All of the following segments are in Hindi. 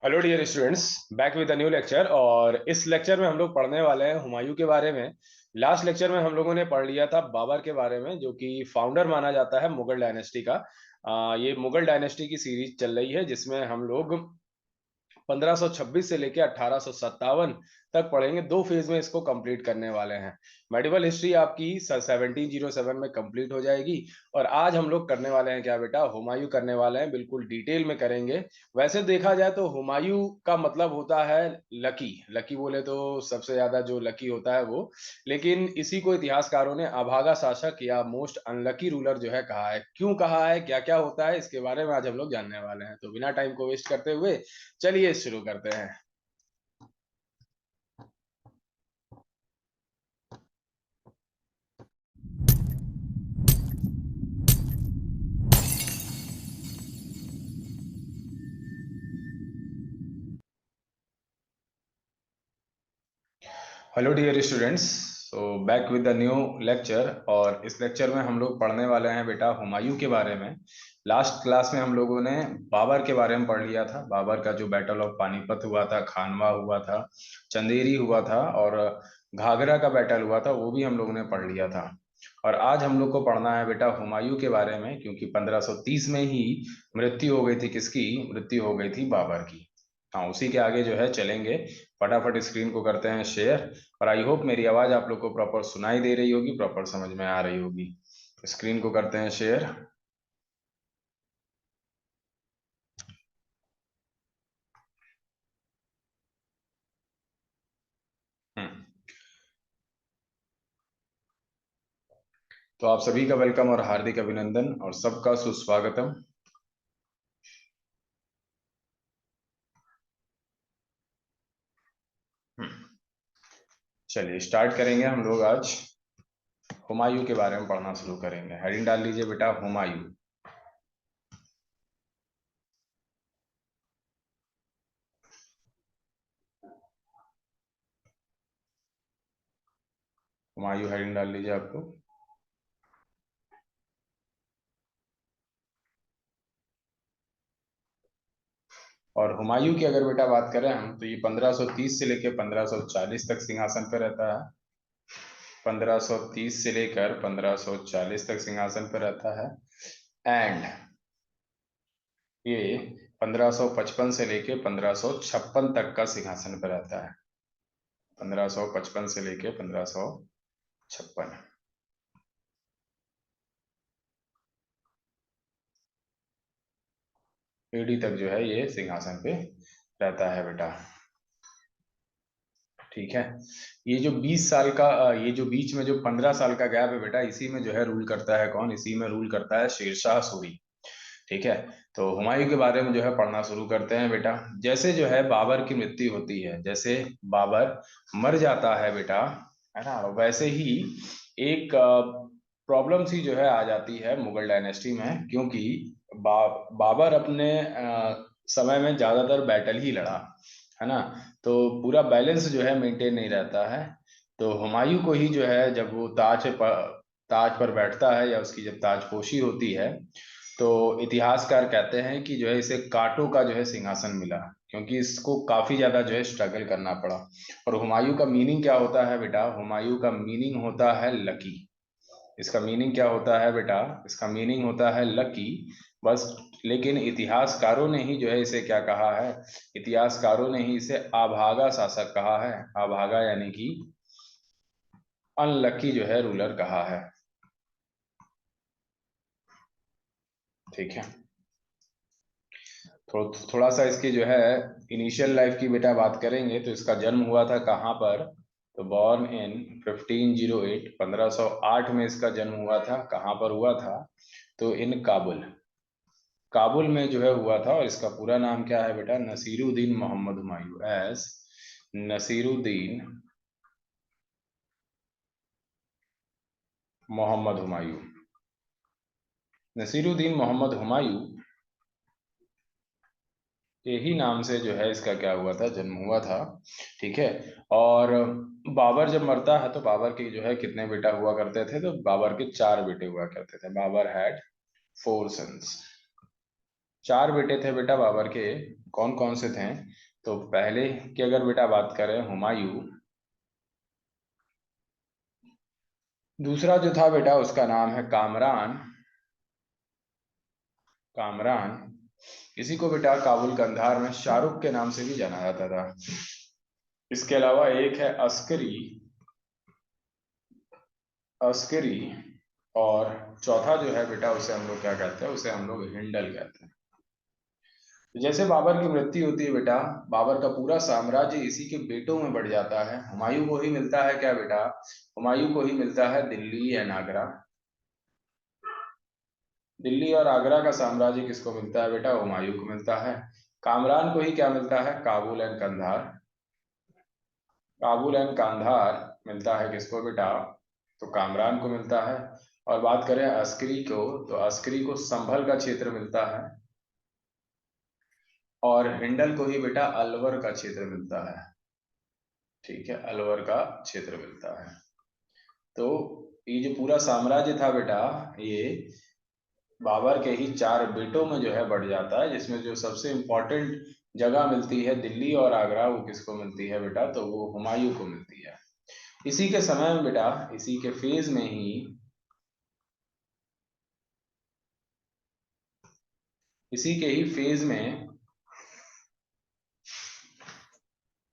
Hello dear students, back with a new lecture. और इस लेक्चर में हम लोग पढ़ने वाले हैं हुमायूं के बारे में। लास्ट लेक्चर में हम लोगों ने पढ़ लिया था बाबर के बारे में, जो कि फाउंडर माना जाता है मुगल डायनेस्टी का। ये मुगल डायनेस्टी की सीरीज चल रही है जिसमें हम लोग 1526 से लेकर 1857 तक पढ़ेंगे। दो फेज में इसको कंप्लीट करने वाले हैं। मेडिवल हिस्ट्री आपकी 1707 में कंप्लीट हो जाएगी। और आज हम लोग करने वाले हैं क्या बेटा, हुमायूं करने वाले हैं, बिल्कुल डिटेल में करेंगे। वैसे देखा जाए तो हुमायूं का मतलब होता है लकी। लकी बोले तो सबसे ज्यादा जो लकी होता है वो, लेकिन इसी को इतिहासकारों ने अभागा शासक या मोस्ट अनलकी रूलर जो है कहा है। क्यों कहा है, क्या क्या होता है, इसके बारे में आज हम लोग जानने वाले हैं। तो बिना टाइम को वेस्ट करते हुए चलिए शुरू करते हैं। Hello dear students, so back with the new lecture. और इस लेक्चर में हम लोग पढ़ने वाले हैं बेटा हुमायूं के बारे में। लास्ट क्लास में हम लोगों ने बाबर के बारे में पढ़ लिया था। बाबर का जो बैटल ऑफ पानीपत हुआ था, खानवा हुआ था, चंदेरी हुआ था और घाघरा का बैटल हुआ था, वो भी हम लोगों ने पढ़ लिया था। और आज हम लोग को पढ़ना है बेटा हुमायूं के बारे में, क्योंकि 1530 में ही मृत्यु हो गई थी। किसकी मृत्यु हो गई थी? बाबर की। हाँ, उसी के आगे जो है चलेंगे। फटाफट स्क्रीन को करते हैं शेयर। और आई होप मेरी आवाज आप लोग को प्रॉपर सुनाई दे रही होगी, प्रॉपर समझ में आ रही होगी। स्क्रीन को करते हैं शेयर। हम्म। तो आप सभी का वेलकम और हार्दिक अभिनंदन और सबका सुस्वागतम। हम्म। चलिए स्टार्ट करेंगे हम लोग आज। हुमायूं के बारे में पढ़ना शुरू करेंगे। हेडिंग डाल लीजिए बेटा, हुमायूं। हुमायूं हेडिंग डाल लीजिए आपको। और हुमायूं की अगर बेटा बात करें हम, तो ये 1530 से लेकर 1540 तक सिंहासन पर रहता है। 1530 से लेकर 1540 तक सिंहासन पर रहता है। एंड ये 1555 से लेके 1556 तक का सिंहासन पर रहता है। 1555 से लेके 1556 पीढ़ी तक जो है ये सिंहासन पे रहता है बेटा। ठीक है। ये जो 20 साल का ये जो बीच में जो 15 साल का गैप है बेटा, इसी में जो है रूल करता है कौन? इसी में रूल करता है शेरशाह सूरी। ठीक है। तो हुमायूं के बारे में जो है पढ़ना शुरू करते हैं बेटा। जैसे जो है बाबर की मृत्यु होती है, जैसे बाबर मर जाता है बेटा, है ना, वैसे ही एक प्रॉब्लम सी जो है आ जाती है मुगल डायनेस्टी में। क्योंकि बाबर अपने समय में ज्यादातर बैटल ही लड़ा, है ना। तो पूरा बैलेंस जो है मेंटेन नहीं रहता है। तो हुमायूं को ही जो है जब वो ताज पर बैठता है, या उसकी जब ताजपोशी होती है, तो इतिहासकार कहते हैं कि जो है इसे कांटों का जो है सिंहासन मिला, क्योंकि इसको काफी ज्यादा जो है स्ट्रगल करना पड़ा। और हुमायूं का मीनिंग क्या होता है बेटा? हुमायूं का मीनिंग होता है लकी। इसका मीनिंग क्या होता है बेटा? इसका मीनिंग होता है लकी, बस। लेकिन इतिहासकारों ने ही जो है इसे क्या कहा है? इतिहासकारों ने ही इसे अभागा शासक कहा है। अभागा यानी कि अनलकी जो है रूलर कहा है। ठीक है। थोड़ा सा इसकी जो है इनिशियल लाइफ की बेटा बात करेंगे, तो इसका जन्म हुआ था कहाँ पर? तो बॉर्न इन 1508, 1508 में इसका जन्म हुआ था। कहाँ पर हुआ था? तो इन काबुल। काबुल में जो है हुआ था। और इसका पूरा नाम क्या है बेटा? नसीरुद्दीन मोहम्मद हुमायूं। एस नसीरुद्दीन मोहम्मद हुमायूं। नसीरुद्दीन मोहम्मद हुमायूं यही नाम से जो है इसका क्या हुआ था? जन्म हुआ था। ठीक है। और बाबर जब मरता है, तो बाबर के जो है कितने बेटा हुआ करते थे? तो बाबर के चार बेटे हुआ करते थे। Babur had four sons. चार बेटे थे बेटा बाबर के, कौन कौन से थे? तो पहले की अगर बेटा बात करें हुमायूं, दूसरा जो था बेटा उसका नाम है कामरान, कामरान। इसी को बेटा काबुल कंधार में शाहरुख के नाम से भी जाना जाता था। इसके अलावा एक है अस्करी, अस्करी। और चौथा जो है बेटा उसे हम लोग क्या कहते हैं, उसे हम लोग हिंडल कहते हैं। तो जैसे बाबर की मृत्यु होती है बेटा, बाबर का पूरा साम्राज्य इसी के बेटों में बढ़ जाता है। हुमायूं को ही मिलता है क्या बेटा? हुमायूं को ही मिलता है दिल्ली एंड आगरा। दिल्ली और आगरा का साम्राज्य किसको मिलता है बेटा? हुमायूं को मिलता है। कामरान को ही क्या मिलता है? काबुल एंड कंधार। काबुल एंड कांधार मिलता है किसको बेटा? तो कामरान को मिलता है। और बात करें अस्करी को, तो अस्करी को संभल का क्षेत्र मिलता है। और हिंडल को ही बेटा अलवर का क्षेत्र मिलता है। ठीक है, अलवर का क्षेत्र मिलता है। तो ये जो पूरा साम्राज्य था बेटा, ये बाबर के ही चार बेटों में जो है बढ़ जाता है, जिसमें जो सबसे इम्पोर्टेंट जगह मिलती है दिल्ली और आगरा, वो किसको मिलती है बेटा? तो वो हुमायूं को मिलती है। इसी के समय में बेटा, इसी के फेज में ही, इसी के ही फेज में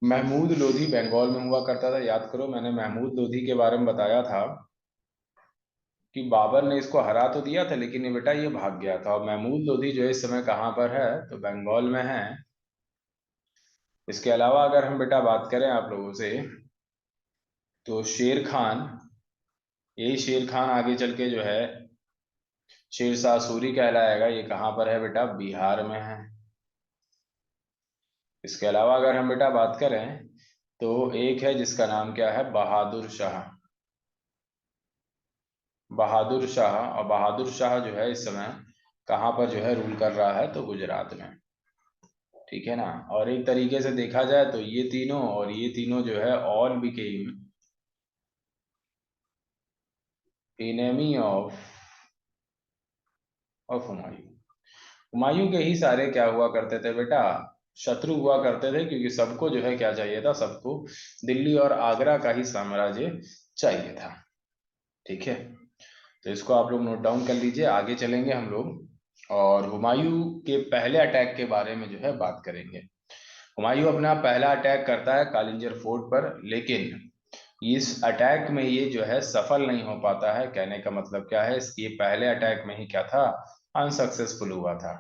महमूद लोधी बंगाल में हुआ करता था। याद करो, मैंने महमूद लोधी के बारे में बताया था कि बाबर ने इसको हरा तो दिया था, लेकिन ये बेटा ये भाग गया था। और महमूद लोधी जो है इस समय कहाँ पर है? तो बंगाल में है। इसके अलावा अगर हम बेटा बात करें आप लोगों से, तो शेर खान, यही शेर खान आगे चल के जो है शेरशाह सूरी कहलाएगा। ये कहाँ पर है बेटा? बिहार में है। इसके अलावा अगर हम बेटा बात करें, तो एक है जिसका नाम क्या है? बहादुर शाह, बहादुर शाह। और बहादुर शाह जो है इस समय कहाँ पर जो है रूल कर रहा है? तो गुजरात में। ठीक है ना। और एक तरीके से देखा जाए तो ये तीनों और ये तीनों जो है all became enemy of Humayun. Humayun के ही सारे क्या हुआ करते थे बेटा? शत्रु हुआ करते थे, क्योंकि सबको जो है क्या चाहिए था? सबको दिल्ली और आगरा का ही साम्राज्य चाहिए था। ठीक है, तो इसको आप लोग नोट डाउन कर लीजिए। आगे चलेंगे हम लोग और हुमायूं के पहले अटैक के बारे में जो है बात करेंगे। हुमायूं अपना पहला अटैक करता है कालिंजर फोर्ट पर, लेकिन इस अटैक में ये जो है सफल नहीं हो पाता है। कहने का मतलब क्या है, इसके पहले अटैक में ही क्या था? अनसक्सेसफुल हुआ था।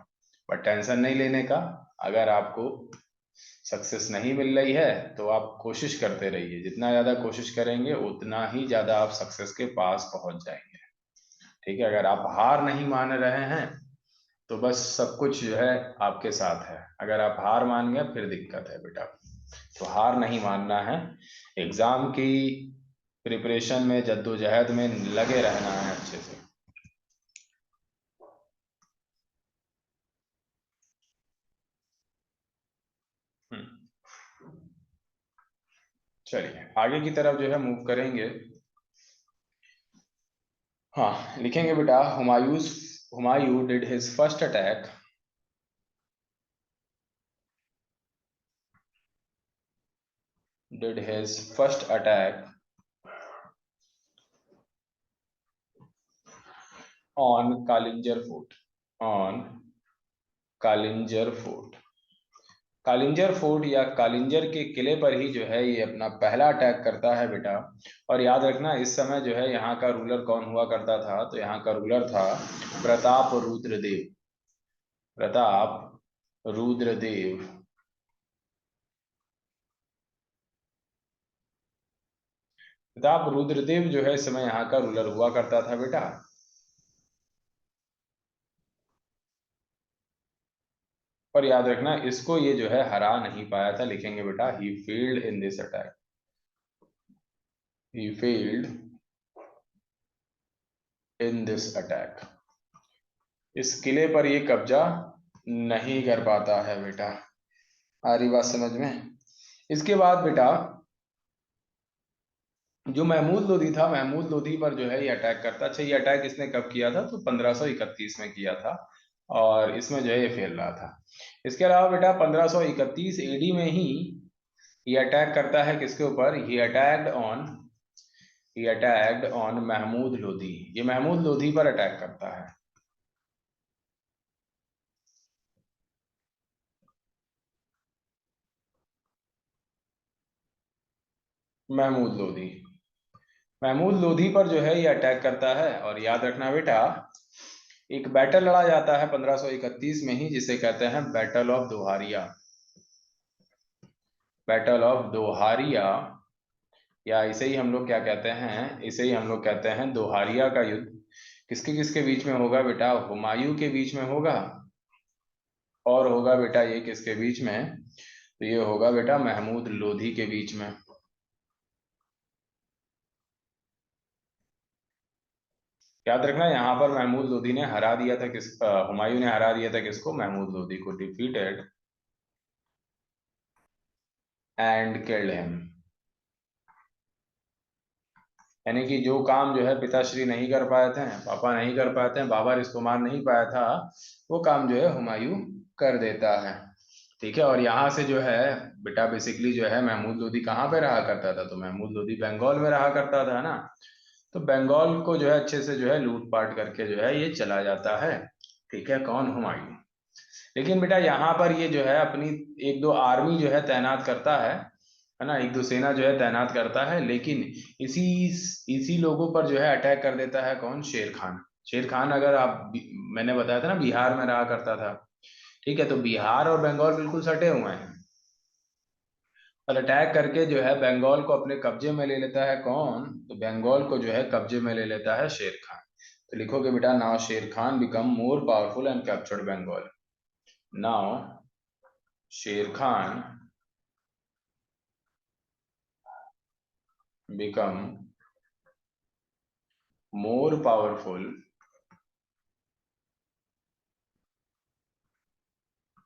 बट टेंशन नहीं लेने का, अगर आपको सक्सेस नहीं मिल रही है तो आप कोशिश करते रहिए। जितना ज्यादा कोशिश करेंगे उतना ही ज्यादा आप सक्सेस के पास पहुंच जाएंगे। ठीक है, अगर आप हार नहीं मान रहे हैं तो बस सब कुछ जो है आपके साथ है। अगर आप हार मान गए फिर दिक्कत है बेटा। तो हार नहीं मानना है, एग्जाम की प्रिपरेशन में जद्दोजहद में लगे रहना है अच्छे से। हम्म, चलिए आगे की तरफ जो है मूव करेंगे। हाँ, लिखेंगे बेटा Humayun did his first attack, did his first attack on Kalinjar fort, on Kalinjar fort. Kalinjar fort या कालिंजर के किले पर ही जो है ये अपना पहला अटैक करता है बेटा। और याद रखना, इस समय जो है यहाँ का रूलर कौन हुआ करता था? तो यहाँ का रूलर था प्रताप रुद्रदेव, प्रताप रुद्रदेव। प्रताप रुद्रदेव जो है इस समय यहाँ का रूलर हुआ करता था बेटा। और याद रखना, इसको ये जो है हरा नहीं पाया था। लिखेंगे बेटा he failed in this attack, he failed in this attack. इस किले पर ये कब्जा नहीं कर पाता है बेटा। आ रही बात समझ में? इसके बाद बेटा जो महमूद लोधी था, महमूद लोधी पर जो है ये अटैक करता। अच्छा, ये अटैक इसने कब किया था? तो 1531 में किया था। और इसमें जो है ये फैल रहा था। इसके अलावा बेटा 1531 एडी में ही ये अटैक करता है किसके ऊपर, ही अटैक्ड ऑन महमूद लोधी, ये महमूद लोधी पर अटैक करता है। महमूद लोधी, महमूद लोधी पर जो है ये अटैक करता है। और याद रखना बेटा, एक बैटल लड़ा जाता है 1531 में ही, जिसे कहते हैं battle of Doharia, battle of Doharia, या इसे ही हम लोग क्या कहते हैं, इसे ही हम लोग कहते हैं दोहारिया का युद्ध। किसके किसके बीच में होगा बेटा, हुमायूं के बीच में होगा, और होगा बेटा ये किसके बीच में, तो ये होगा बेटा महमूद लोधी के बीच में। याद रखना यहाँ पर महमूद लोधी ने हरा दिया था हुमायूं ने हरा दिया था किसको, महमूद लोधी को, डिफीटेड एंड किल्ड हिम। यानी कि जो काम जो है पिताश्री नहीं कर पाए थे, पापा नहीं कर पाए थे, बाबा रिश्तुमार नहीं पाया था, वो काम जो है हुमायूं कर देता है। ठीक है, और यहाँ से जो है बेटा बेसिकली जो है महमूद लोधी कहाँ पे रहा करता था, तो महमूद लोधी बंगाल में रहा करता था ना। तो बंगाल को जो है अच्छे से जो है लूटपाट करके जो है ये चला जाता है। ठीक है, कौन, हुमायूं। लेकिन बेटा यहाँ पर ये जो है अपनी एक दो आर्मी जो है तैनात करता है ना, एक दो सेना जो है तैनात करता है, लेकिन इसी इसी लोगों पर जो है अटैक कर देता है कौन, शेर खान। शेर खान, अगर मैंने बताया था ना बिहार में रहा करता था। ठीक है, तो बिहार और बंगाल बिल्कुल सटे हुए हैं, और अटैक करके जो है बंगाल को अपने कब्जे में ले लेता है कौन, तो बंगाल को जो है कब्जे में ले लेता है शेर खान। तो लिखोगे बेटा, now Sher Khan become more powerful and captured Bengal. Now Sher Khan become more powerful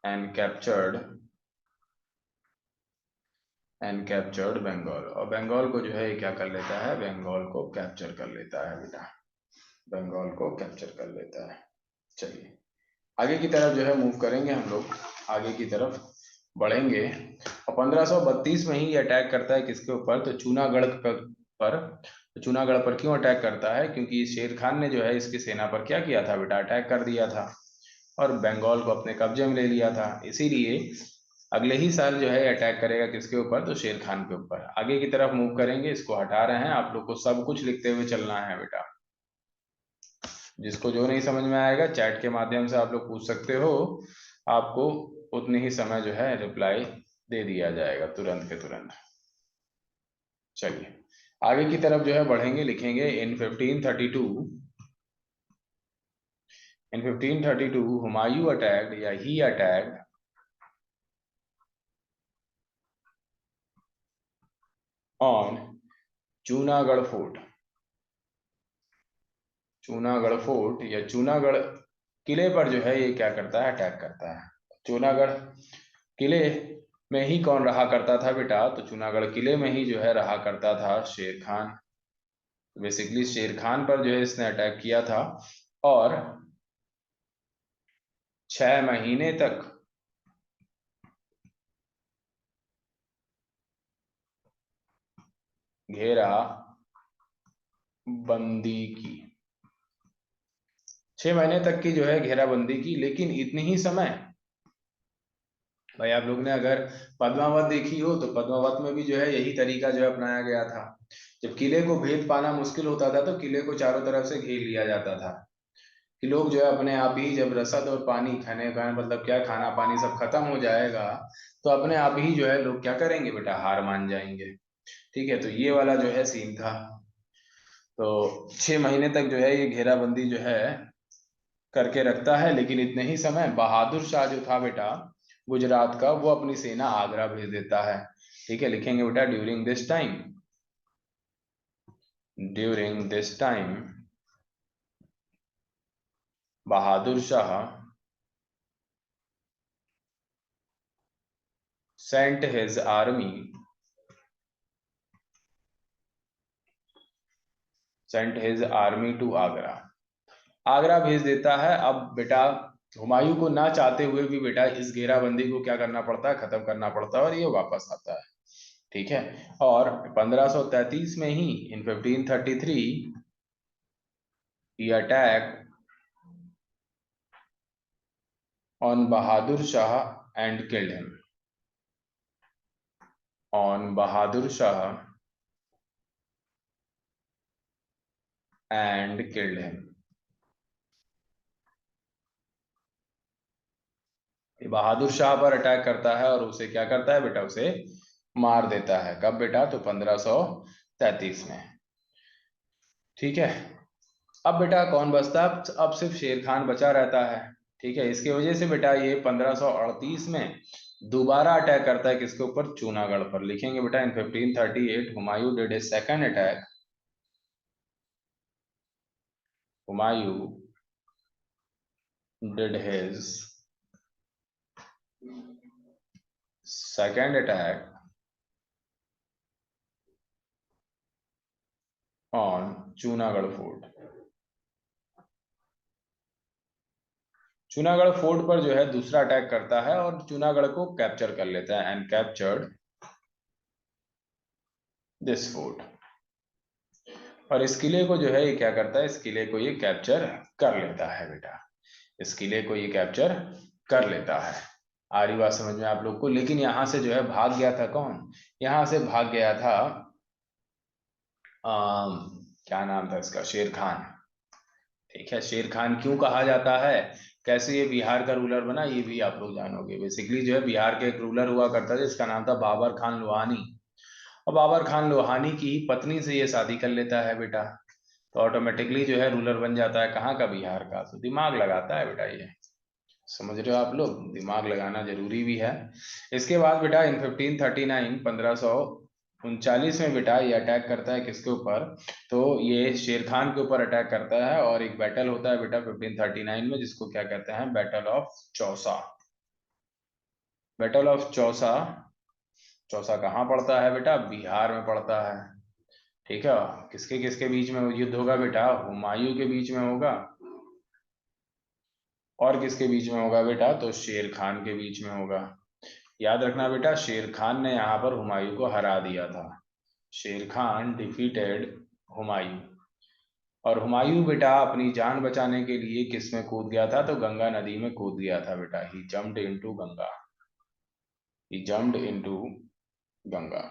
and captured Bengal, और बंगाल को जो है ये क्या कर लेता है, बंगाल को कैप्चर कर लेता है बेटा, बंगाल को कैप्चर कर लेता है। चलिए आगे की तरफ जो है मूव करेंगे हम लोग, आगे की तरफ बढ़ेंगे। और 1532 में ही ये अटैक करता है किसके ऊपर, तो चूनागढ़ पर। तो चूनागढ़ पर क्यों अटैक करता है, क्योंकि शेर खान ने जो है इसकी सेना पर क्या किया था बेटा, अटैक कर दिया था और बंगाल को अपने कब्जे में ले लिया था। इसीलिए अगले ही साल जो है अटैक करेगा किसके ऊपर, तो शेर खान के ऊपर। आगे की तरफ मूव करेंगे, इसको हटा रहे हैं, आप लोग को सब कुछ लिखते हुए चलना है बेटा। जिसको जो नहीं समझ में आएगा चैट के माध्यम से आप लोग पूछ सकते हो, आपको उतने ही समय जो है रिप्लाई दे दिया जाएगा तुरंत के तुरंत। चलिए आगे की तरफ जो है बढ़ेंगे, लिखेंगे इन 1532 हुमायूं अटैक्ड, या ही attacked on चूनागढ़ fort, Chunagarh fort या चूनागढ़ किले पर जो है ये क्या करता है, अटैक करता है। चूनागढ़ किले में ही कौन रहा करता था बेटा, तो चूनागढ़ किले में ही जो है रहा करता था शेर खान। बेसिकली शेर खान पर जो है इसने अटैक किया था, और 6 महीने तक घेरा बंदी की, 6 महीने तक की जो है घेराबंदी की। लेकिन इतनी ही समय, भाई आप लोग ने अगर पद्मावत देखी हो तो पद्मावत में भी जो है यही तरीका जो है अपनाया गया था। जब किले को भेद पाना मुश्किल होता था तो किले को चारों तरफ से घेर लिया जाता था, कि लोग जो है अपने आप ही, जब रसद और पानी खाने का मतलब क्या, खाना पानी सब खत्म हो जाएगा, तो अपने आप ही जो है लोग क्या करेंगे बेटा, हार मान जाएंगे। ठीक है, तो ये वाला जो है सीन था। तो 6 महीने तक जो है ये घेराबंदी जो है करके रखता है, लेकिन इतने ही समय बहादुर शाह जो था बेटा गुजरात का, वो अपनी सेना आगरा भेज देता है। ठीक है, लिखेंगे बेटा, during this time Bahadur Shah sent his army to Agra, Agra भेज देता है। अब बेटा हुमायूं को ना चाहते हुए भी बेटा इस घेराबंदी को क्या करना पड़ता है, खत्म करना पड़ता है और ये वापस आता है। ठीक है, और 1533 में ही इन 1533 he attacked on Bahadur Shah and killed him. On Bahadur Shah and killed him. ये बहादुर शाह पर अटैक करता है और उसे क्या करता है बेटा, उसे मार देता है। कब बेटा, तो 1533 में। ठीक है, अब बेटा कौन बचता है, अब सिर्फ शेर खान बचा रहता है। ठीक है, इसकी वजह से बेटा ये 1538 में दोबारा अटैक करता है किसके ऊपर, चूनागढ़ पर। लिखेंगे बेटा in 1538 Humayun did a second attack, Humayun did his second attack on Chunagarh fort. Chunagarh fort पर जो है दूसरा अटैक करता है और चूनागढ़ को कैप्चर कर लेता है, एंड कैप्चर्ड दिस फोर्ट। और इस किले को जो है ये क्या करता है, इस किले को ये कैप्चर कर लेता है बेटा, इस किले को ये कैप्चर कर लेता है। आ रही बात समझ में आप लोग को। लेकिन यहां से जो है भाग गया था कौन, यहां से भाग गया था क्या नाम था इसका, शेर खान। ठीक है, शेर खान क्यों कहा जाता है, कैसे ये बिहार का रूलर बना, ये भी आप लोग जानोगे। बेसिकली जो है बिहार के एक रूलर हुआ करता था जिसका नाम था बाबर खान लोहानी, और बाबर खान लोहानी की ही पत्नी से ये शादी कर लेता है बेटा, तो ऑटोमेटिकली जो है रूलर बन जाता है कहाँ का, बिहार का। तो दिमाग लगाता है बेटा ये, समझ रहे हो आप लोग, दिमाग लगाना जरूरी भी है। इसके बाद बेटा इन 1539 1539 में बेटा ये अटैक करता है किसके ऊपर, तो ये शेर खान के ऊपर अटैक करता है, और एक बैटल होता है बेटा 1539 में जिसको क्या कहते हैं, battle of Chausa. Battle of Chausa, Chausa कहाँ पड़ता है बेटा, बिहार में पड़ता है। ठीक है, किसके किसके बीच में युद्ध होगा बेटा, हुमायूं के बीच में होगा, और किसके बीच में होगा बेटा, तो शेर खान के बीच में होगा। याद रखना बेटा, शेर खान ने यहाँ पर हुमायूं को हरा दिया था। शेर खान डिफीटेड हुमायूं। और हुमायूं बेटा अपनी जान बचाने के लिए किस में कूद गया था, तो गंगा नदी में कूद गया था बेटा, he jumped into Ganga, he jumped into Ganga.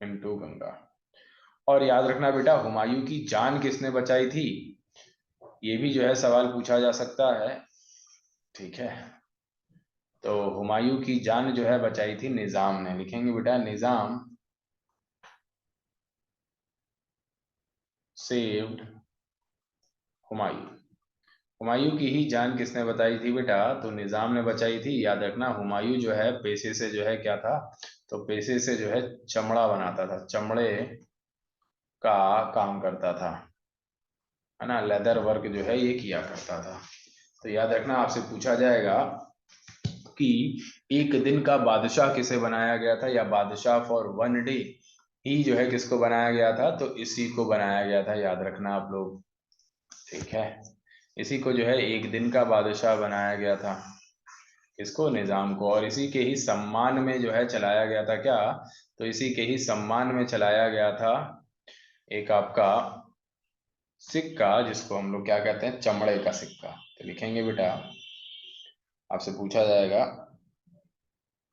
Into Ganga. और याद रखना बेटा, हुमायूं की जान किसने बचाई थी, ये भी जो है सवाल पूछा जा सकता है। ठीक है, तो हुमायूं की जान जो है बचाई थी निजाम ने। लिखेंगे बेटा निजाम सेव्ड हुमायूं। हुमायूं की ही जान किसने बताई थी बेटा, तो निजाम ने बचाई थी। याद रखना हुमायूं जो है पेशे से जो है क्या था, तो पेशे से जो है चमड़ा बनाता था, चमड़े का काम करता था, है ना, लेदर वर्क जो है ये किया करता था। तो याद रखना आपसे पूछा जाएगा कि एक दिन का बादशाह किसे बनाया गया था, या बादशाह फॉर वन डे ही जो है किसको बनाया गया था, तो इसी को बनाया गया था। याद रखना आप लोग। ठीक है, इसी को जो है एक दिन का बादशाह बनाया गया था, किसको, निजाम को। और इसी के ही सम्मान में जो है चलाया गया था क्या, तो इसी के ही सम्मान में चलाया गया था एक आपका सिक्का, जिसको हम लोग क्या कहते हैं, चमड़े का सिक्का। तो लिखेंगे बेटा, आपसे पूछा जाएगा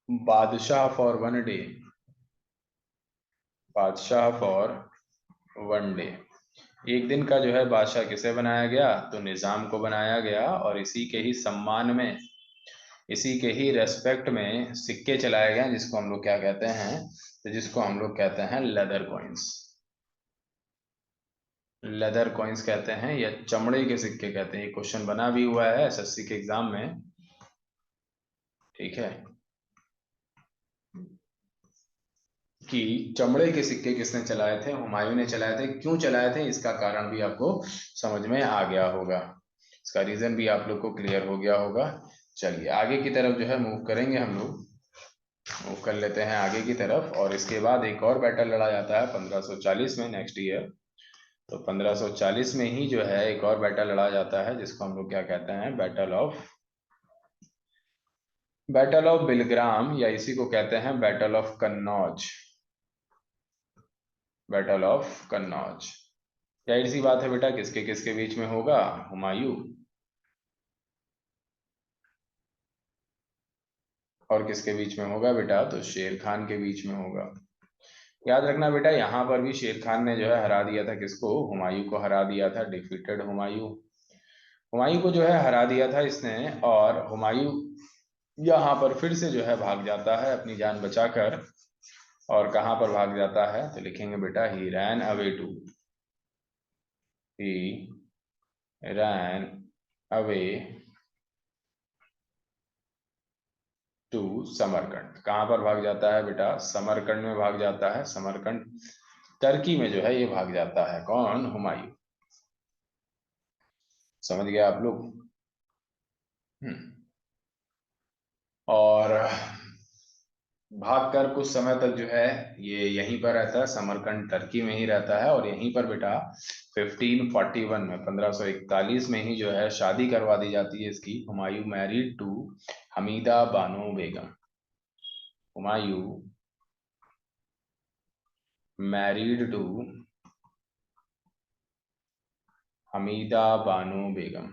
बादशाह फॉर वन डे, बादशाह फॉर वन डे, एक दिन का जो है बादशाह किसे बनाया गया, तो निजाम को बनाया गया। और इसी के ही सम्मान में, इसी के ही रेस्पेक्ट में सिक्के चलाए गए जिसको हम लोग क्या कहते हैं, तो जिसको हम लोग कहते हैं लेदर कॉइन्स। लेदर कॉइन्स कहते हैं या चमड़े के सिक्के कहते हैं। ये क्वेश्चन बना भी हुआ है एसएससी के एग्जाम में। ठीक है, कि चमड़े के सिक्के किसने चलाए थे, हुमायूं ने चलाए थे। क्यों चलाए थे इसका कारण भी आपको समझ में आ गया होगा, इसका रीजन भी आप लोग को क्लियर हो गया होगा। चलिए आगे की तरफ जो है मूव करेंगे हम लोग, मूव कर लेते हैं आगे की तरफ। और इसके बाद एक और बैटल लड़ा जाता है 1540 में, नेक्स्ट ईयर। तो 1540 में ही जो है एक और बैटल लड़ा जाता है, जिसको हम लोग क्या कहते हैं, बैटल ऑफ बिलग्राम, या इसी को कहते हैं battle of Kannauj. Battle of Kannauj, जाहिर सी बात है बेटा, किसके किसके बीच में होगा, हुमायूं और किसके बीच में होगा बेटा, तो शेर खान के बीच में होगा। याद रखना बेटा, यहाँ पर भी शेर खान ने जो है हरा दिया था किसको, हुमायूं को हरा दिया था, डिफीटेड हुमायूं। हुमायूं को जो है हरा दिया था इसने, और हुमायूं यहाँ पर फिर से जो है भाग जाता है अपनी जान बचाकर। और कहाँ पर भाग जाता है, तो लिखेंगे बेटा he ran away to, he ran away to Samarkand. कहाँ पर भाग जाता है बेटा, समरकंद में भाग जाता है। समरकंद टर्की में जो है ये भाग जाता है, कौन, हुमायूं। समझ गया आप लोग। और भागकर कुछ समय तक जो है ये यहीं पर रहता है, समरकंद टर्की में ही रहता है। और यहीं पर बेटा 1541 में, 1541 में ही जो है शादी करवा दी जाती है इसकी। Humayun married to Hamida Bano Begum. Humayun married to Hamida Bano Begum.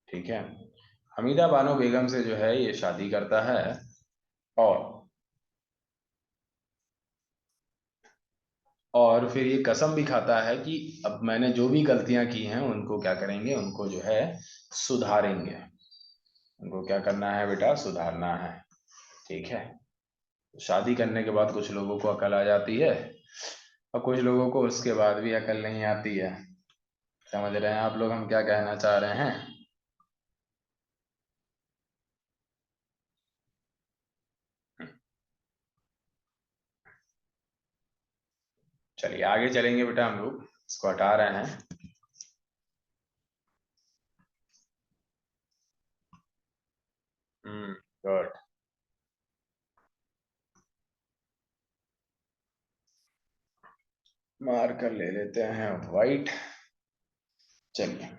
ठीक है, हमीदा बानो बेगम से जो है ये शादी करता है। और और फिर ये कसम भी खाता है कि अब मैंने जो भी गलतियां की हैं उनको क्या करेंगे, उनको जो है सुधारेंगे। उनको क्या करना है बेटा, सुधारना है। ठीक है, शादी करने के बाद कुछ लोगों को अकल आ जाती है, और कुछ लोगों को उसके बाद भी अकल नहीं आती है। समझ रहे हैं आप लोग हम क्या कहना चाह रहे हैं। चलिए आगे चलेंगे बेटा, हम लोग इसको हटा रहे हैं। गुड। मार्कर ले लेते हैं वाइट। चलिए,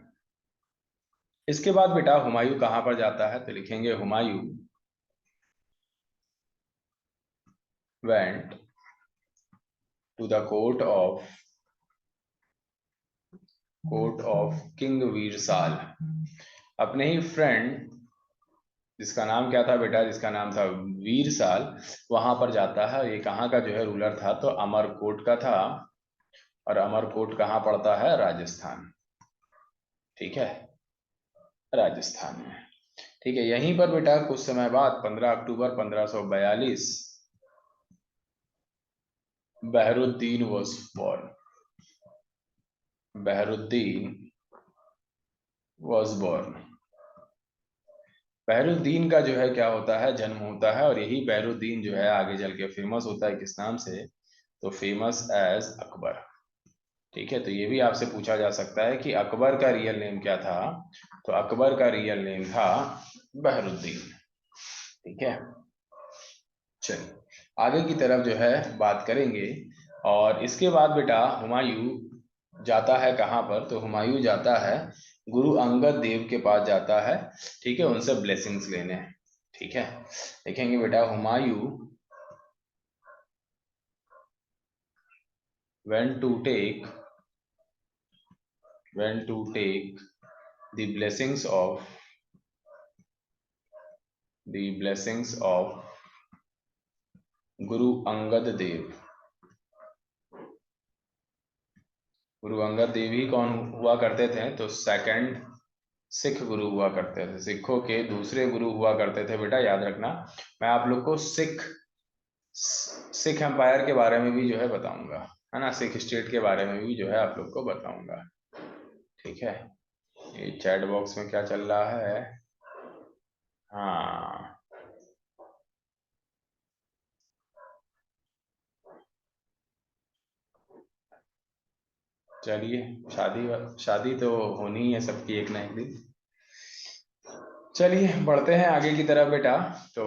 इसके बाद बेटा हुमायूं कहाँ पर जाता है, तो लिखेंगे Humayun went to the court of king Virsal. अपने ही फ्रेंड, जिसका नाम क्या था बेटा, जिसका नाम था वीरसाल, वहां पर जाता है। ये कहाँ का जो है रूलर था, तो अमरकोट का था। और अमरकोट कहाँ पड़ता है, राजस्थान। ठीक है, राजस्थान में। ठीक है, यहीं पर बेटा कुछ समय बाद 15 October 1542 Bahruddin was born. Bahruddin was born. Bahruddin का जो है क्या होता है, जन्म होता है। और यही बहरुद्दीन जो है आगे चल के फेमस होता है किस नाम से, तो फेमस एज अकबर। ठीक है, तो ये भी आपसे पूछा जा सकता है कि अकबर का रियल नेम क्या था, तो अकबर का रियल नेम था बहरुद्दीन। ठीक है, चलिए आगे की तरफ जो है बात करेंगे। और इसके बाद बेटा हुमायूं जाता है कहाँ पर, तो हुमायूं जाता है गुरु अंगद देव के पास जाता है। ठीक है, उनसे ब्लेसिंग्स लेने। ठीक है, देखेंगे बेटा Humayun went to take went to take the blessings of Guru Angad Dev. Guru Angad Dev ही कौन हुआ करते थे, तो सेकंड सिख गुरु हुआ करते थे। सिखों के दूसरे गुरु हुआ करते थे बेटा, याद रखना। मैं आप लोग को सिख सिख एम्पायर के बारे में भी जो है बताऊंगा, है ना, सिख स्टेट के बारे में भी जो है आप लोग को बताऊंगा। ठीक है, ये चैट बॉक्स में क्या चल रहा है, हाँ चलिए, शादी शादी तो होनी ही है सबकी एक ना एक दिन। चलिए बढ़ते हैं आगे की तरफ बेटा। तो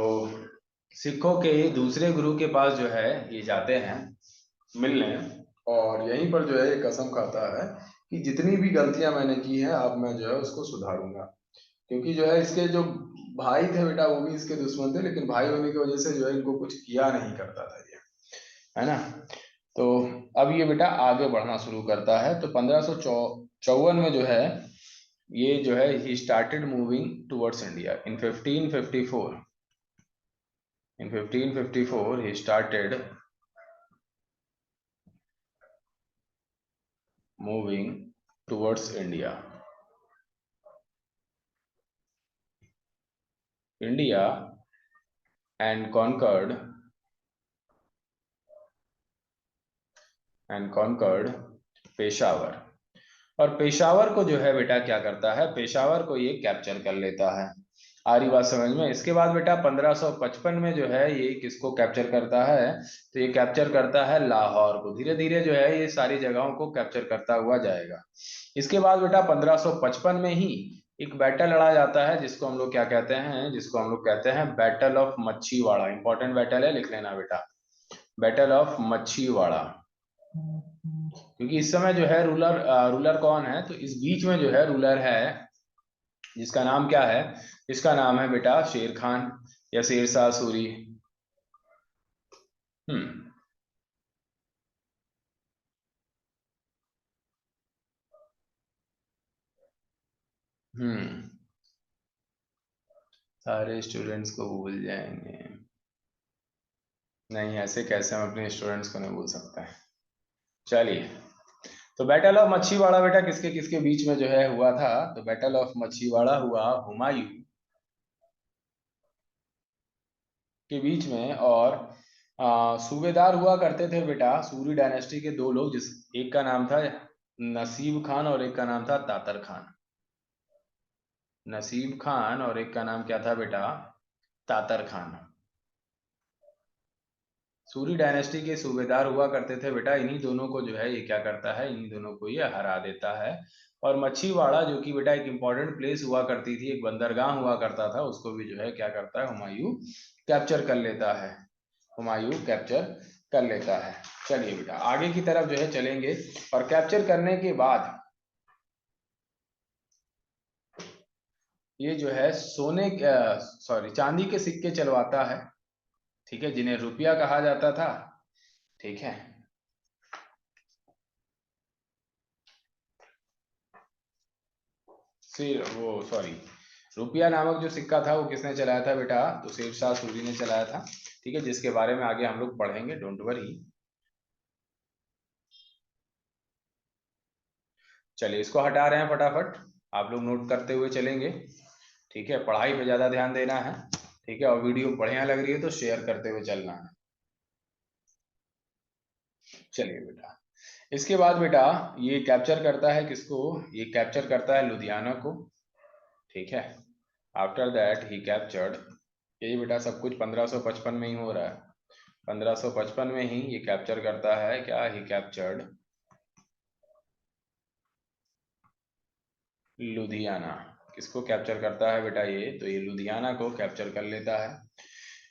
सिखों के दूसरे गुरु के पास जो है ये जाते हैं, मिलने, और यहीं पर जो है ये कसम खाता है कि जितनी भी गलतियां मैंने की हैं अब मैं जो है उसको सुधारूंगा। क्योंकि जो है इसके जो भाई थे बेटा वो भी इसके दुश्मन थे, लेकिन भाई होने की वजह से जो है इनको कुछ किया नहीं करता था ये, है ना। तो अब ये बेटा आगे बढ़ना शुरू करता है। तो 1554 में जो है ये जो है he started moving towards India in 1554। In 1554 he started moving towards India and conquered Peshawar. और पेशावर को जो है बेटा क्या करता है, पेशावर को ये कैप्चर कर लेता है। आ रही बात समझ में। इसके बाद बेटा 1555 में जो है ये किसको कैप्चर करता है, तो ये कैप्चर करता है लाहौर को। धीरे धीरे जो है ये सारी जगहों को कैप्चर करता हुआ जाएगा। इसके बाद बेटा 1555 में ही एक बैटल लड़ा जाता है जिसको हम लोग क्या कहते हैं, जिसको हम लोग कहते हैं battle of Machhiwara. Important battle है, लिख लेना बेटा, बैटल ऑफ मच्छीवाड़ा। क्योंकि इस समय जो है रूलर रूलर कौन है, तो इस बीच में जो है रूलर है जिसका नाम क्या है, इसका नाम है बेटा शेर खान या शेरशाह सूरी। हम्म हम्म सारे स्टूडेंट्स को भूल जाएंगे? नहीं, ऐसे कैसे हम अपने स्टूडेंट्स को नहीं भूल सकते हैं। चलिए, तो बैटल ऑफ मच्छीवाड़ा बेटा किसके किसके बीच में जो है हुआ था, तो बैटल ऑफ मच्छीवाड़ा हुआ हुमायूं के बीच में, और सूबेदार हुआ करते थे बेटा सूरी डायनेस्टी के दो लोग, जिस एक का नाम था नसीब खान और एक का नाम था तातर खान। नसीब खान और एक का नाम क्या था बेटा, तातर खान। सूरी डायनेस्टी के सूबेदार हुआ करते थे बेटा। इन्हीं दोनों को जो है ये क्या करता है, इन्हीं दोनों को ये हरा देता है। और मच्छीवाड़ा जो कि बेटा एक इंपॉर्टेंट प्लेस हुआ करती थी, एक बंदरगाह हुआ करता था, उसको भी जो है क्या करता है हुमायूं कैप्चर कर लेता है। हुमायूं कैप्चर कर लेता है। चलिए बेटा आगे की तरफ जो है चलेंगे। और कैप्चर करने के बाद ये जो है सोने, सॉरी चांदी के सिक्के चलवाता है, ठीक है, जिन्हें रुपया कहा जाता था, ठीक है। फिर वो सॉरी रुपया नामक जो सिक्का था वो किसने चलाया था बेटा, तो शेरशाह सूरी ने चलाया था, ठीक है, जिसके बारे में आगे हम लोग पढ़ेंगे, डोंट वरी। चलिए इसको हटा रहे हैं फटाफट, आप लोग नोट करते हुए चलेंगे, ठीक है, पढ़ाई पे ज्यादा ध्यान देना है, ठीक है, और वीडियो बढ़िया लग रही है तो शेयर करते हुए चलना है। चलिए बेटा, इसके बाद बेटा ये कैप्चर करता है किसको, ये कैप्चर करता है लुधियाना को, ठीक है। आफ्टर दैट ही कैप्चर्ड, यही बेटा सब कुछ 1555 में ही हो रहा है। 1555 में ही ये कैप्चर करता है क्या, ही कैप्चर्ड लुधियाना। किसको कैप्चर करता है बेटा ये, तो ये लुधियाना को कैप्चर कर लेता है।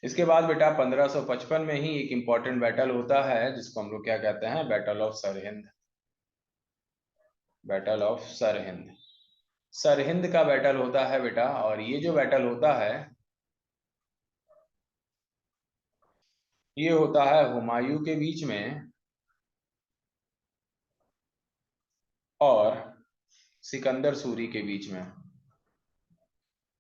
इसके बाद बेटा 1555 में ही एक इंपॉर्टेंट बैटल होता है जिसको हम लोग क्या कहते हैं, battle of Sirhind. Battle of Sirhind, Sirhind का बैटल होता है बेटा। और ये जो बैटल होता है ये होता है हुमायूं के बीच में और सिकंदर सूरी के बीच में।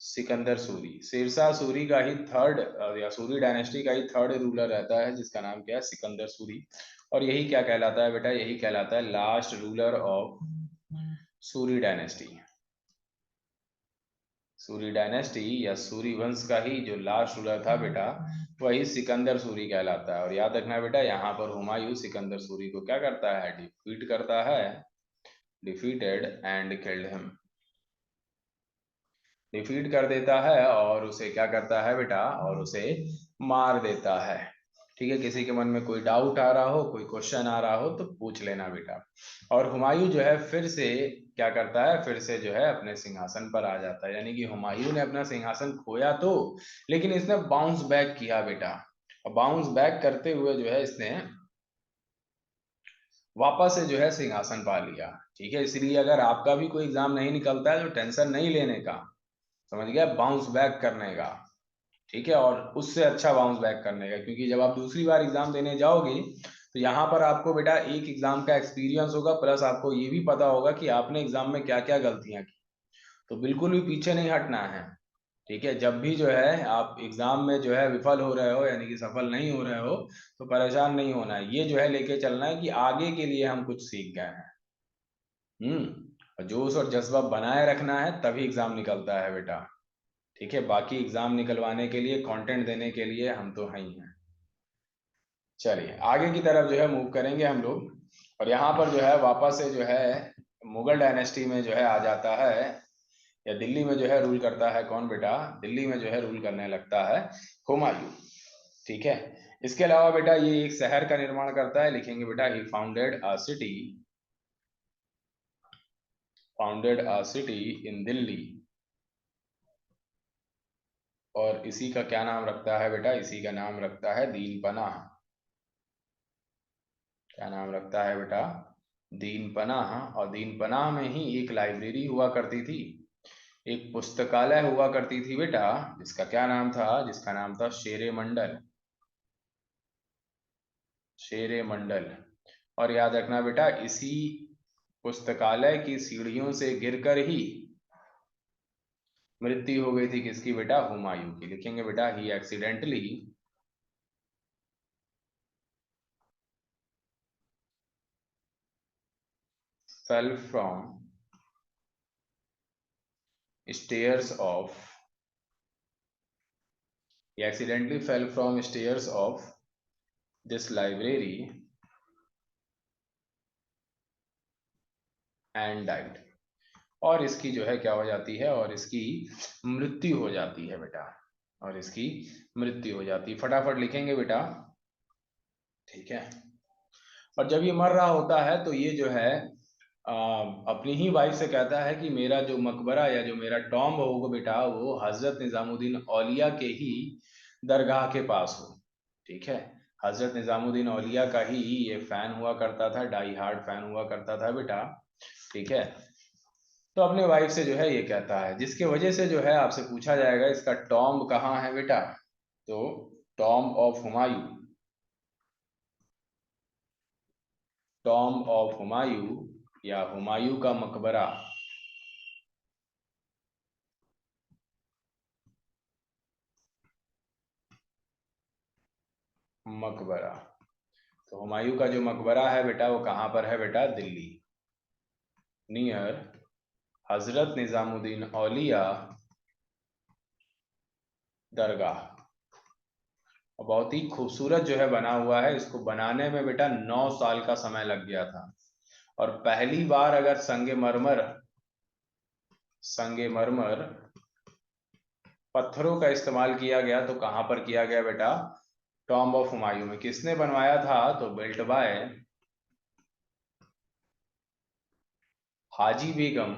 सिकंदर सूरी, शेरशाह सूरी का ही थर्ड, या सूरी डायनेस्टी का ही थर्ड रूलर रहता है जिसका नाम क्या है, सिकंदर सूरी। और यही क्या कहलाता है बेटा, यही कहलाता है last ruler of Suri dynasty. Suri dynasty या सूरी वंश का ही जो लास्ट रूलर था बेटा, वही सिकंदर सूरी कहलाता है। और याद रखना बेटा यहाँ पर हुमायूं सिकंदर सूरी को क्या करता है, डिफीट करता है, defeated and killed him, defeat कर देता है और उसे क्या करता है बेटा, और उसे मार देता है। ठीक है, किसी के मन में कोई डाउट आ रहा हो, कोई क्वेश्चन आ रहा हो तो पूछ लेना बेटा। और हुमायूं जो है फिर से क्या करता है, फिर से जो है अपने सिंहासन पर आ जाता है। यानी कि हुमायूं ने अपना सिंहासन खोया तो, लेकिन इसने बाउंस बैक किया बेटा। और बाउंस बैक करते हुए जो है इसने वापस से जो है सिंहासन पा लिया। ठीक है, इसलिए अगर आपका भी कोई एग्जाम नहीं निकलता है तो टेंशन नहीं लेने का, समझ गया, बाउंस बैक करने का। ठीक है, और उससे अच्छा बाउंस बैक करने का, क्योंकि जब आप दूसरी बार एग्जाम देने जाओगे तो यहाँ पर आपको बेटा एक एग्जाम का एक्सपीरियंस होगा, प्लस आपको ये भी पता होगा कि आपने एग्जाम में क्या क्या गलतियां की। तो बिल्कुल भी पीछे नहीं हटना है। ठीक है, जब भी जो है आप एग्जाम में जो है विफल हो रहे हो, यानी कि सफल नहीं हो रहे हो, तो परेशान नहीं होना है, ये जो है लेके चलना है कि आगे के लिए हम कुछ सीख गए हैं। और जोश और जज्बा बनाए रखना है, तभी एग्जाम निकलता है बेटा। ठीक है, बाकी एग्जाम निकलवाने के लिए, कंटेंट देने के लिए हम तो हैं ही हैं। चलिए आगे की तरफ जो है मूव करेंगे हम लोग, और यहाँ पर जो है वापस से जो है मुगल डायनेस्टी में जो है आ जाता है, या दिल्ली में जो है रूल करता है कौन बेटा, दिल्ली में जो है रूल करने लगता है हुमायूं। ठीक है, इसके अलावा बेटा ये एक शहर का निर्माण करता है, लिखेंगे बेटा he founded a city in Delhi. और इसी का क्या नाम रखता है बेटा, इसी का नाम रखता है दीन पनाह। क्या नाम रखता है बेटा, दीन पनाह। और दीन पनाह में ही एक लाइब्रेरी हुआ करती थी, एक पुस्तकालय हुआ करती थी बेटा, जिसका क्या नाम था, जिसका नाम था शेरे मंडल। शेरे मंडल। और याद रखना बेटा, इसी पुस्तकालय की सीढ़ियों से गिरकर ही मृत्यु हो गई थी किसकी बेटा, हुमायूं की। लिखेंगे बेटा he accidentally fell from stairs off, he accidentally fell from stairs of this library and died। और इसकी जो है क्या हो जाती है, और इसकी मृत्यु हो जाती है बेटा, और इसकी मृत्यु हो जाती है। फटाफट लिखेंगे बेटा। ठीक है, और जब ये मर रहा होता है तो ये जो है अपनी ही वाइफ से कहता है कि मेरा जो मकबरा या जो मेरा टॉम्ब होगा बेटा, वो हजरत निजामुद्दीन औलिया के ही दरगाह के पास हो। ठीक है, हजरत निजामुद्दीन औलिया का ही ये फैन हुआ करता था, डाई हार्ड फैन हुआ करता था बेटा। ठीक है, तो अपने वाइफ से जो है ये कहता है, जिसके वजह से जो है आपसे पूछा जाएगा इसका टॉम्ब कहाँ है बेटा, तो tomb of Humayun, tomb of Humayun या हुमायूं का मकबरा। मकबरा, तो हुमायूं का जो मकबरा है बेटा वो कहाँ पर है बेटा, दिल्ली, नियर हजरत निजामुद्दीन औलिया दरगाह। और बहुत ही खूबसूरत जो है बना हुआ है, इसको बनाने में बेटा 9 साल का समय लग गया था। और पहली बार अगर संगमरमर पत्थरों का इस्तेमाल किया गया तो कहां पर किया गया बेटा, टॉम्ब ऑफ हुमायूं में। किसने बनवाया था, तो बिल्ट बाय हाजी बेगम,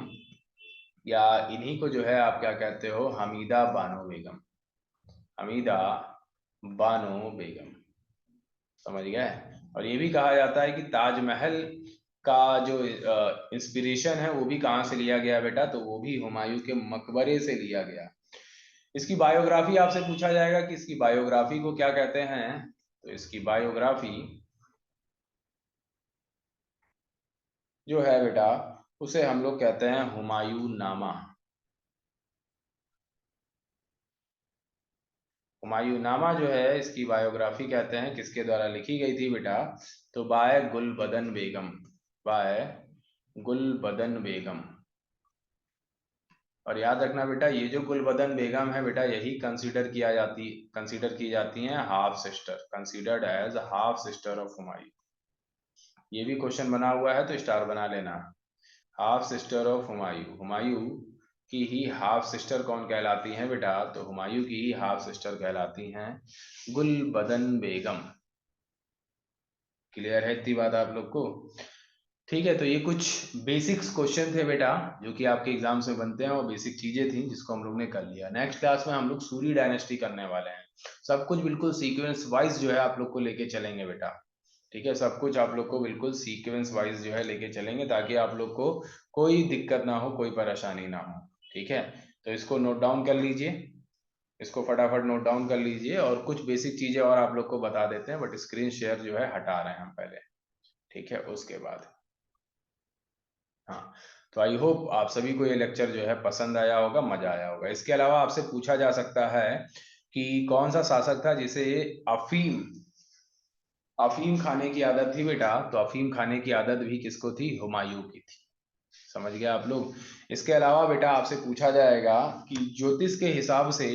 या इन्हीं को जो है आप क्या कहते हो, हमीदा बानो बेगम, हमीदा बानो बेगम। समझ गए। और ये भी कहा जाता है कि ताजमहल का जो इंस्पिरेशन है वो भी कहाँ से लिया गया बेटा, तो वो भी हुमायूं के मकबरे से लिया गया। इसकी बायोग्राफी आपसे पूछा जाएगा कि इसकी बायोग्राफी को क्या कहते हैं, तो इसकी बायोग्राफी जो है बेटा उसे हम लोग कहते हैं हुमायूं नामा। हुमायूं नामा जो है इसकी बायोग्राफी कहते हैं, किसके द्वारा लिखी गई थी बेटा, तो बाय गुलबदन बेगम, बाय गुलबदन बेगम। और याद रखना बेटा, ये जो गुलबदन बेगम है बेटा, यही कंसीडर की जाती हैं half sister, considered as half sister of Humayun. ये भी क्वेश्चन बना हुआ है तो स्टार बना लेना। Half sister of Humayun, Humayun की ही हाफ सिस्टर कौन कहलाती हैं बेटा, तो हुमायूं की ही हाफ सिस्टर कहलाती हैं गुलबदन बेगम। क्लियर है इतनी बात आप लोग को। ठीक है, तो ये कुछ बेसिक्स क्वेश्चन थे बेटा जो कि आपके एग्जाम में बनते हैं, और बेसिक चीजें थी जिसको हम लोग ने कर लिया। नेक्स्ट क्लास में हम लोग सूरी डायनेस्टी करने वाले हैं, सब कुछ बिल्कुल सीक्वेंस वाइज जो है आप लोग को लेके चलेंगे बेटा। ठीक है, सब कुछ आप लोग को बिल्कुल सीक्वेंस वाइज जो है लेके चलेंगे, ताकि आप लोग को कोई दिक्कत ना हो, कोई परेशानी ना हो। ठीक है, तो इसको नोट डाउन कर लीजिए, इसको फटाफट नोट डाउन कर लीजिए, और कुछ बेसिक चीजें और आप लोग को बता देते हैं, बट स्क्रीन शेयर जो है हटा रहे हैं हम पहले। ठीक है, उसके बाद हाँ, तो आई होप आप सभी को ये लेक्चर जो है पसंद आया होगा, मजा आया होगा। इसके अलावा आपसे पूछा जा सकता है कि कौन सा शासक था जिसे अफीम अफीम खाने की आदत थी बेटा? तो अफीम खाने की आदत भी किसको थी? हुमायूं की थी। समझ गए आप लोग? इसके अलावा बेटा आपसे पूछा जाएगा कि ज्योतिष के हिसाब से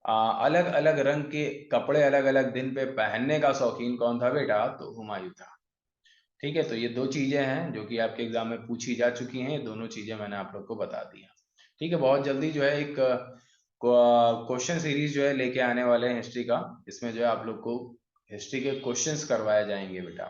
अलग अलग रंग के कपड़े अलग अलग दिन पे पहनने का शौकीन कौन था बेटा? तो हुमायूं था। ठीक है, तो ये दो चीजें हैं जो कि आपके एग्जाम में पूछी जा चुकी हैं, ये दोनों चीजें मैंने आप लोग को बता दिया। ठीक है, बहुत जल्दी जो है एक क्वेश्चन सीरीज जो है लेके आने वाले हैं हिस्ट्री का। इसमें जो है आप लोग को हिस्ट्री के क्वेश्चंस करवाए जाएंगे बेटा।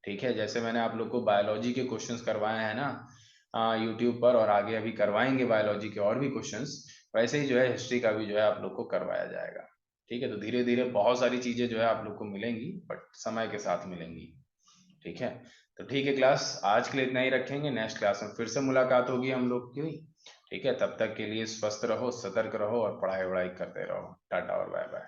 ठीक है, जैसे मैंने आप लोग को बायोलॉजी के क्वेश्चंस करवाए हैं ना यूट्यूब पर, और आगे अभी करवाएंगे बायोलॉजी के और भी क्वेश्चंस, वैसे ही जो है हिस्ट्री का भी जो है आप लोग को करवाया जाएगा। ठीक है, तो धीरे धीरे बहुत सारी चीजें जो है आप लोग को मिलेंगी, बट समय के साथ मिलेंगी। ठीक है, तो ठीक है क्लास, आज के लिए इतना ही रखेंगे, नेक्स्ट क्लास में फिर से मुलाकात होगी हम लोग की। ठीक है, तब तक के लिए स्वस्थ रहो, सतर्क रहो, और पढ़ाई वढ़ाई करते रहो। टाटा और बाय बाय।